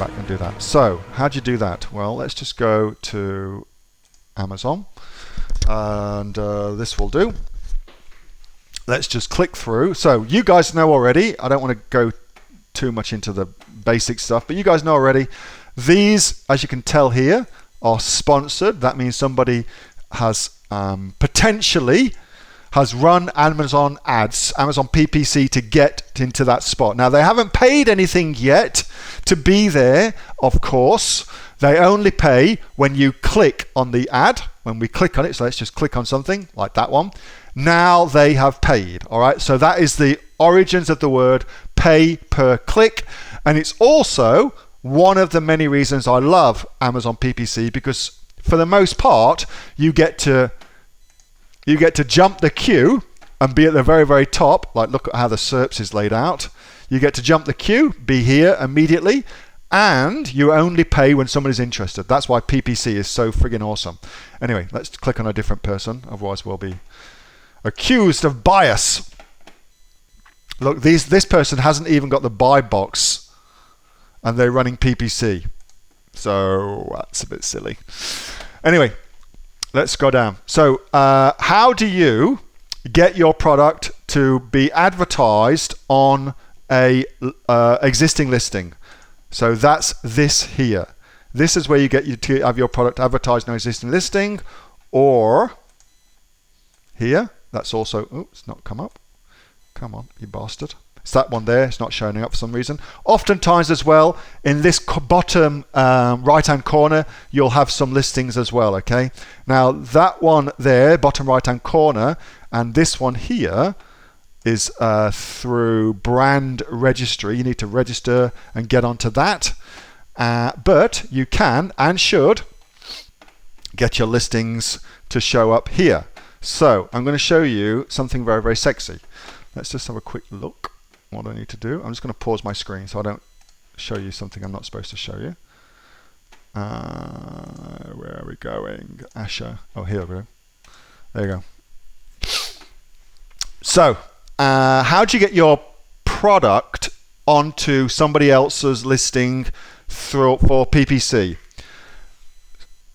back and do that. So how do you do that? Well, let's just go to Amazon, and this will do. Let's just click through. So you guys know already, I don't want to go too much into the basic stuff, but you guys know already, these, as you can tell here, are sponsored. That means somebody has potentially has run Amazon ads, Amazon PPC, to get into that spot. Now, they haven't paid anything yet to be there, of course. They only pay when you click on the ad. When we click on it, so let's just click on something like that one. Now they have paid, all right? So that is the origins of the word pay per click. And it's also one of the many reasons I love Amazon PPC, because for the most part, you get to jump the queue and be at the very, very top. Like, look at how the SERPs is laid out. You get to jump the queue, be here immediately, and you only pay when somebody's interested. That's why PPC is so friggin' awesome. Anyway, let's click on a different person, otherwise we'll be accused of bias. Look, this person hasn't even got the buy box, and they're running PPC. So that's a bit silly. Anyway, let's go down. So how do you get your product to be advertised on a existing listing? So that's this here. This is where you get to have your product advertised on an existing listing, or here. That's also, oh, it's not come up. Come on, you bastard. It's that one there. It's not showing up for some reason. Oftentimes as well, in this bottom right-hand corner, you'll have some listings as well, okay? Now, that one there, bottom right-hand corner, and this one here is through brand registry. You need to register and get onto that. But you can and should get your listings to show up here. So I'm going to show you something very, very sexy. Let's just have a quick look. What do I need to do? I'm just going to pause my screen so I don't show you something I'm not supposed to show you. Where are we going? Asher. Oh, here we go. There you go. So, how do you get your product onto somebody else's listing for PPC?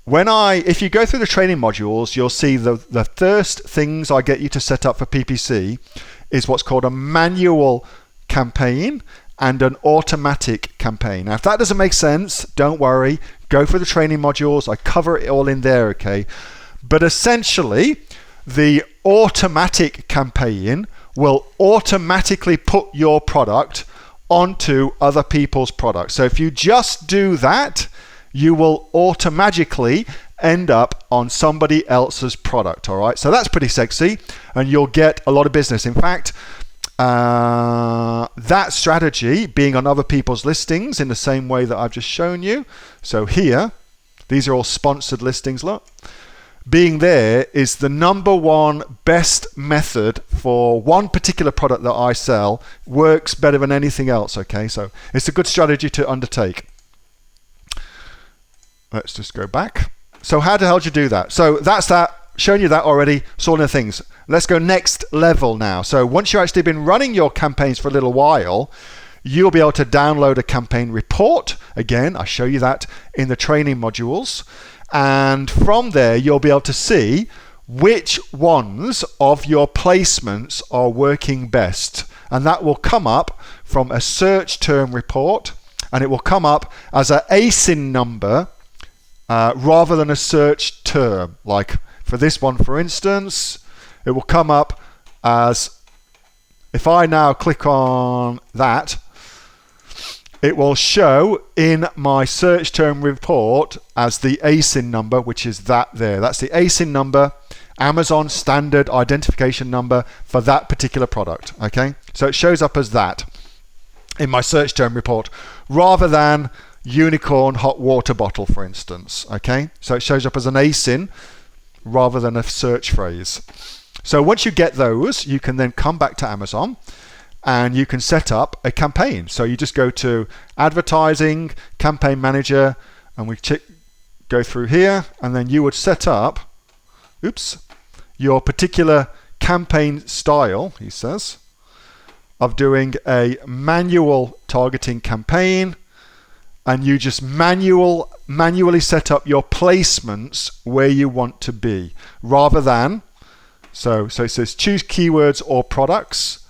If you go through the training modules, you'll see the first things I get you to set up for PPC is what's called a manual campaign and an automatic campaign. Now, if that doesn't make sense, don't worry. Go for the training modules. I cover it all in there, okay? But essentially, the automatic campaign will automatically put your product onto other people's products. So if you just do that, you will automatically end up on somebody else's product, all right? So that's pretty sexy, and you'll get a lot of business. In fact, that strategy being on other people's listings in the same way that I've just shown you. So here, these are all sponsored listings, look. Being there is the #1 best method for one particular product that I sell. Works better than anything else, okay? So it's a good strategy to undertake. Let's just go back. So how the hell do you do that? So that's that. Shown you that already. Saw the things. Let's go next level now. So once you've actually been running your campaigns for a little while, you'll be able to download a campaign report. Again, I show you that in the training modules. And from there, you'll be able to see which ones of your placements are working best. And that will come up from a search term report, and it will come up as an ASIN number rather than a search term. Like for this one, for instance, it will come up as, if I now click on that, it will show in my search term report as the ASIN number, which is that there. That's the ASIN number, Amazon standard identification number for that particular product, okay? So it shows up as that in my search term report, rather than unicorn hot water bottle, for instance, okay? So it shows up as an ASIN rather than a search phrase. So once you get those, you can then come back to Amazon and you can set up a campaign. So you just go to Advertising, Campaign Manager, and we go through here, and then you would set up, your particular campaign style, he says, of doing a manual targeting campaign. and you just manually set up your placements where you want to be, rather than, so it says choose keywords or products,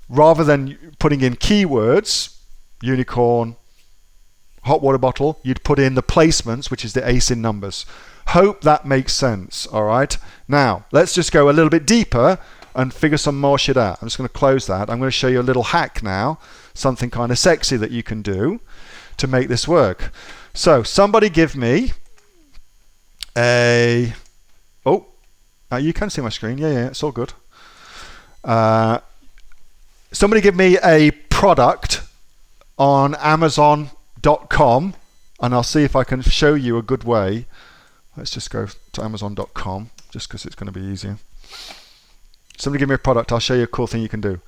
rather than putting in keywords, unicorn, hot water bottle, you'd put in the placements, which is the ASIN numbers. Hope that makes sense. All right, now let's just go a little bit deeper and figure some more shit out. I'm just going to close that. I'm going to show you a little hack now, something kind of sexy that you can do to make this work. So somebody give me a, you can see my screen. Yeah, it's all good. Somebody give me a product on Amazon.com, and I'll see if I can show you a good way. Let's just go to Amazon.com, just because it's going to be easier. Somebody give me a product, I'll show you a cool thing you can do.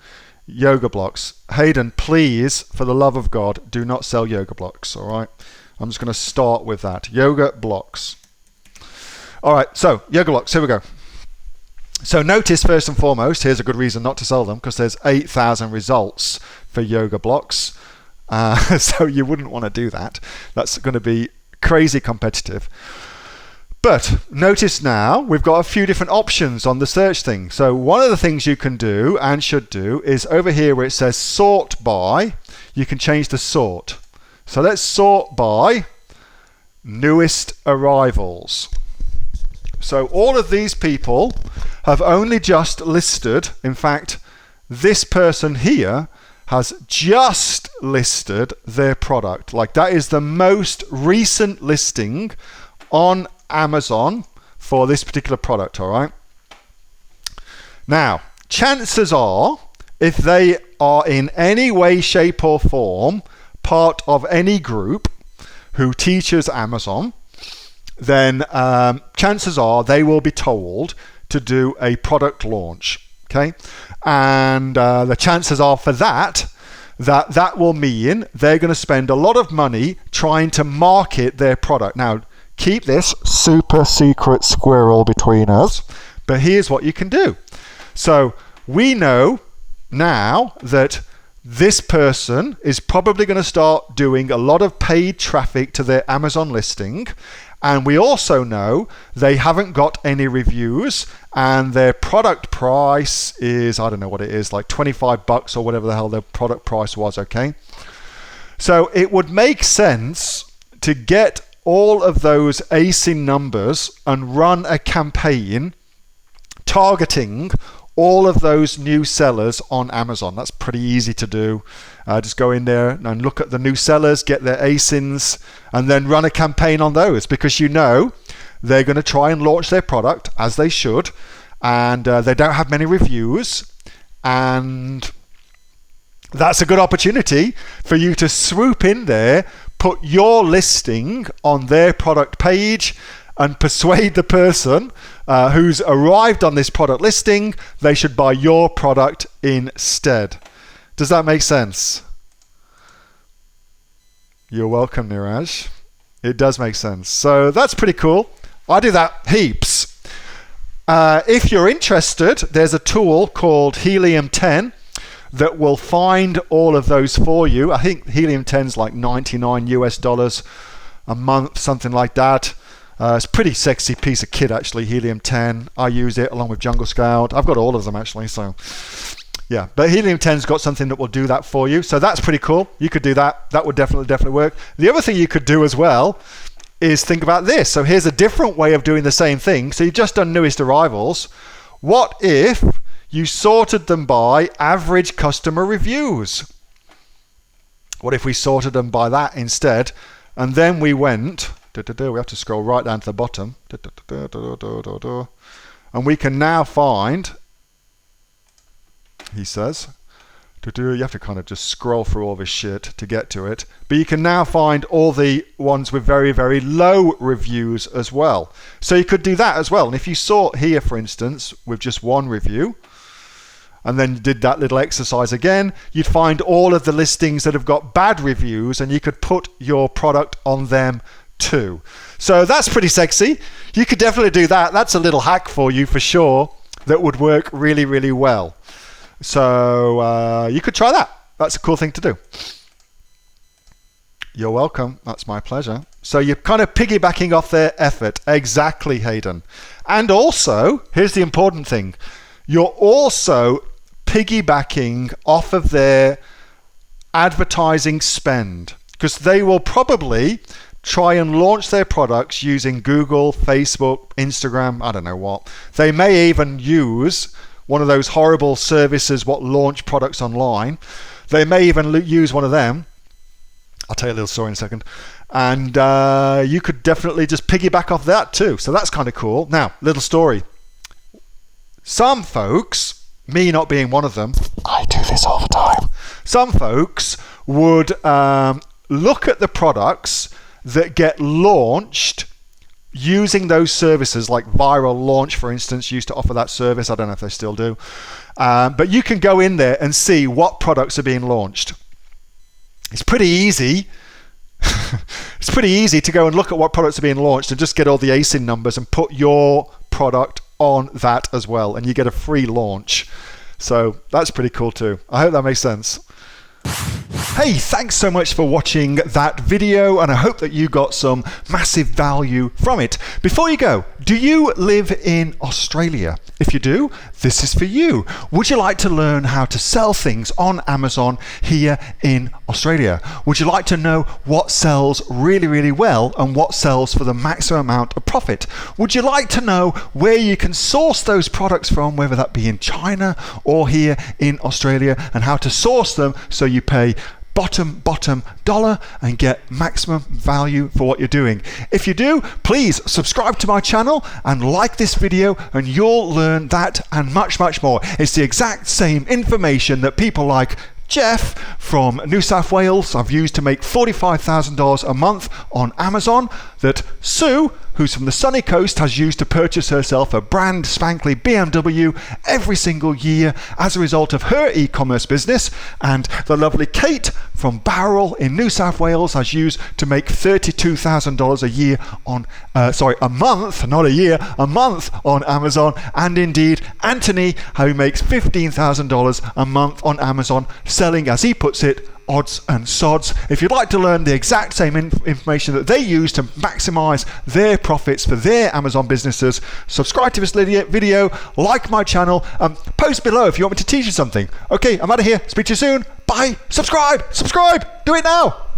Yoga blocks. Hayden, please, for the love of God, do not sell yoga blocks, all right? I'm just going to start with that. Yoga blocks. All right, so yoga blocks, here we go. So notice, first and foremost, here's a good reason not to sell them, because there's 8,000 results for yoga blocks. So you wouldn't want to do that. That's going to be crazy competitive. But notice now we've got a few different options on the search thing. So one of the things you can do and should do is over here where it says sort by, you can change the sort. So let's sort by newest arrivals. So all of these people have only just listed, in fact, this person here has just listed their product. Like that is the most recent listing on Amazon for this particular product, all right? Now, chances are, if they are in any way, shape or form part of any group who teaches Amazon, then chances are they will be told to do a product launch, okay? And the chances are for that will mean they're going to spend a lot of money trying to market their product. Now, keep this super secret squirrel between us, but here's what you can do. So we know now that this person is probably going to start doing a lot of paid traffic to their Amazon listing, and we also know they haven't got any reviews, and their product price is, I don't know what it is, like $25 or whatever the hell their product price was, okay? So it would make sense to get all of those ASIN numbers and run a campaign targeting all of those new sellers on Amazon. That's pretty easy to do. Just go in there and look at the new sellers, get their ASINs, and then run a campaign on those, because you know they're going to try and launch their product, as they should, and they don't have many reviews, and that's a good opportunity for you to swoop in there, put your listing on their product page, and persuade the person who's arrived on this product listing they should buy your product instead. Does that make sense? You're welcome, Niraj. It does make sense. So that's pretty cool. I do that heaps. If you're interested, there's a tool called Helium 10 that will find all of those for you. I think Helium 10 is like $99 a month, something like that. It's a pretty sexy piece of kit, actually, Helium 10. I use it along with Jungle Scout. I've got all of them, actually, so yeah. But Helium 10's got something that will do that for you, so that's pretty cool. You could do that. That would definitely work. The other thing you could do as well is think about this. So here's a different way of doing the same thing. So you've just done newest arrivals. What if you sorted them by average customer reviews? What if we sorted them by that instead? And then we went, we have to scroll right down to the bottom, and we can now find, he says, you have to kind of just scroll through all this shit to get to it, but you can now find all the ones with very, very low reviews as well. So you could do that as well. And if you sort here, for instance, with just one review, and then did that little exercise again, you'd find all of the listings that have got bad reviews, and you could put your product on them too. So that's pretty sexy. You could definitely do that. That's a little hack for you for sure that would work really, really well. So you could try that. That's a cool thing to do. You're welcome. That's my pleasure. So you're kind of piggybacking off their effort. Exactly, Hayden. And also, here's the important thing. You're also piggybacking off of their advertising spend, because they will probably try and launch their products using Google, Facebook, Instagram, I don't know what. They may even use one of those horrible services what launch products online. They may even use one of them. I'll tell you a little story in a second. And you could definitely just piggyback off that too. So that's kind of cool. Now, little story. Some folks, me not being one of them, I do this all the time. Some folks would look at the products that get launched using those services, like Viral Launch, for instance, used to offer that service. I don't know if they still do. But you can go in there and see what products are being launched. It's pretty easy. It's pretty easy to go and look at what products are being launched and just get all the ASIN numbers and put your product on that as well, and you get a free launch. So that's pretty cool too. I hope that makes sense. Hey, thanks so much for watching that video, and I hope that you got some massive value from it. Before you go, do you live in Australia? If you do, this is for you. Would you like to learn how to sell things on Amazon here in Australia? Would you like to know what sells really, really well and what sells for the maximum amount of profit? Would you like to know where you can source those products from, whether that be in China or here in Australia, and how to source them so you pay bottom dollar and get maximum value for what you're doing? If you do, please subscribe to my channel and like this video, and you'll learn that and much more. It's the exact same information that people like Jeff from New South Wales I've used to make $45,000 a month on Amazon, that Sue, who's from the sunny coast, has used to purchase herself a brand spankly BMW every single year as a result of her e-commerce business, and the lovely Kate from Bowral in New South Wales has used to make $32,000 a year on a month, not a year, a month on Amazon, and indeed Anthony, who makes $15,000 a month on Amazon, selling, as he puts it, odds and sods. If you'd like to learn the exact same information that they use to maximize their profits for their Amazon businesses, subscribe to this video, like my channel, post below if you want me to teach you something. Okay, I'm out of here. Speak to you soon. Bye. Subscribe. Do it now.